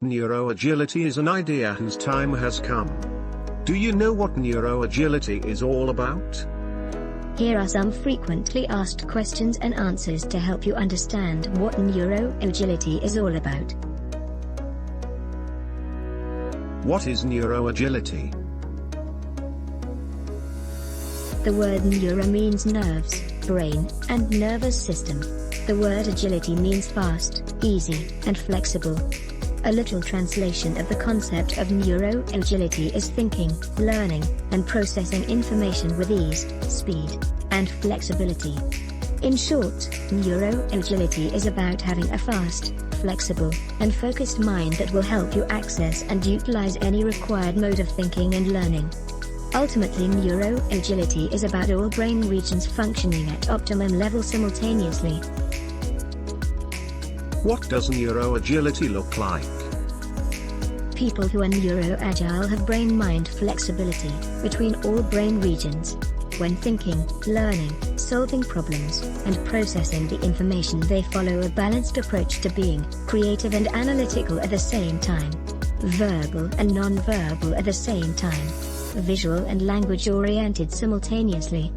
Neuroagility is an idea whose time has come. Do you know what neuroagility is all about? Here are some frequently asked questions and answers to help you understand what neuroagility is all about. What is neuroagility? The word neuro means nerves, brain, and nervous system. The word agility means fast, easy, and flexible. A literal translation of the concept of neuroagility is thinking, learning, and processing information with ease, speed, and flexibility. In short, neuroagility is about having a fast, flexible, and focused mind that will help you access and utilize any required mode of thinking and learning. Ultimately, neuroagility is about all brain regions functioning at optimum level simultaneously. What does neuroagility look like? People who are neuroagile have brain-mind flexibility between all brain regions. When thinking, learning, solving problems, and processing the information, they follow a balanced approach to being creative and analytical at the same time. Verbal and non-verbal at the same time. Visual and language-oriented simultaneously.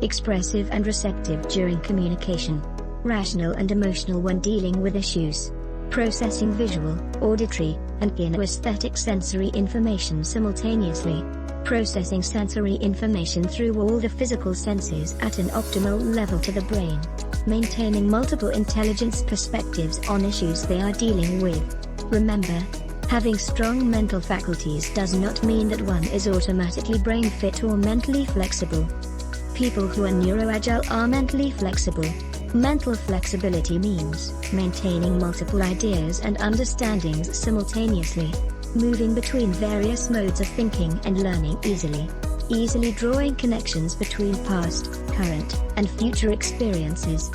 Expressive and receptive during communication. Rational and emotional when dealing with issues. Processing visual, auditory, and kinesthetic sensory information simultaneously. Processing sensory information through all the physical senses at an optimal level to the brain. Maintaining multiple intelligence perspectives on issues they are dealing with. Remember, having strong mental faculties does not mean that one is automatically brain fit or mentally flexible. People who are neuroagile are mentally flexible. Mental flexibility means maintaining multiple ideas and understandings simultaneously, moving between various modes of thinking and learning easily drawing connections between past, current, and future experiences,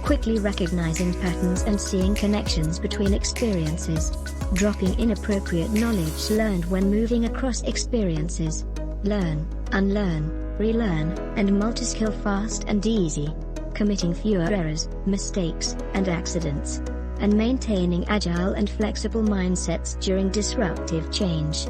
quickly recognizing patterns and seeing connections between experiences, dropping inappropriate knowledge learned when moving across experiences, learn, unlearn, relearn, and multiskill fast and easy, committing fewer errors, mistakes, and accidents, and maintaining agile and flexible mindsets during disruptive change.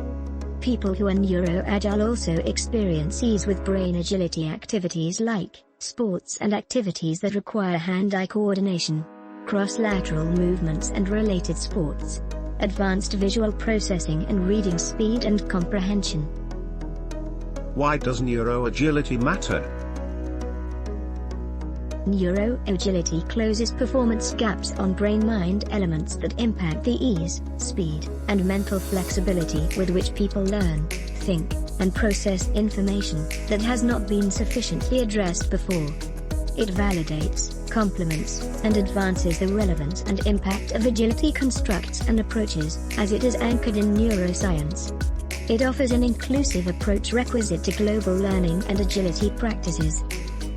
People who are neuroagile also experience ease with brain agility activities like sports and activities that require hand-eye coordination, cross-lateral movements and related sports, advanced visual processing and reading speed and comprehension. Why does neuroagility matter? Neuroagility closes performance gaps on brain-mind elements that impact the ease, speed, and mental flexibility with which people learn, think, and process information that has not been sufficiently addressed before. It validates, complements, and advances the relevance and impact of agility constructs and approaches, as it is anchored in neuroscience. It offers an inclusive approach requisite to global learning and agility practices.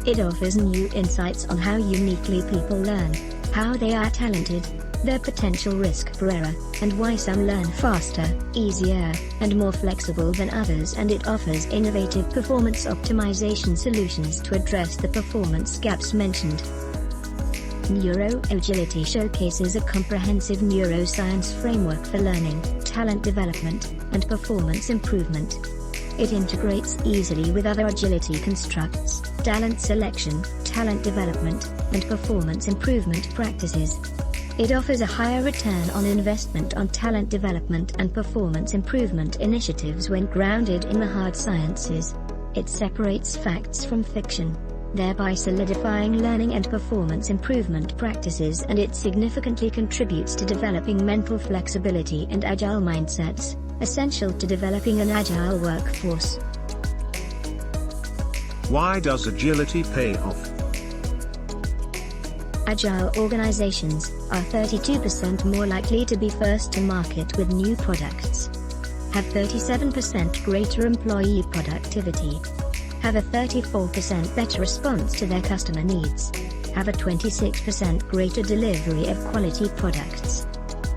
It offers new insights on how uniquely people learn, how they are talented, their potential risk for error, and why some learn faster, easier, and more flexible than others, and it offers innovative performance optimization solutions to address the performance gaps mentioned. Neuroagility showcases a comprehensive neuroscience framework for learning, talent development, and performance improvement. It integrates easily with other agility constructs, talent selection, talent development, and performance improvement practices. It offers a higher return on investment on talent development and performance improvement initiatives when grounded in the hard sciences. It separates facts from fiction, thereby solidifying learning and performance improvement practices, and it significantly contributes to developing mental flexibility and agile mindsets, essential to developing an agile workforce. Why does agility pay off? Agile organizations are 32% more likely to be first to market with new products, have 37% greater employee productivity, have a 34% better response to their customer needs, have a 26% greater delivery of quality products,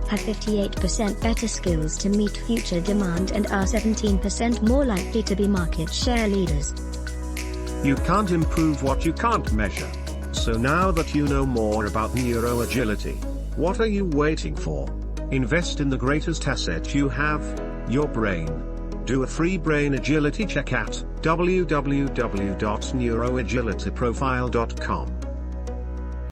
have 58% better skills to meet future demand, and are 17% more likely to be market share leaders. You can't improve what you can't measure. So now that you know more about neuroagility, what are you waiting for? Invest in the greatest asset you have, your brain. Do a free brain agility check at www.neuroagilityprofile.com.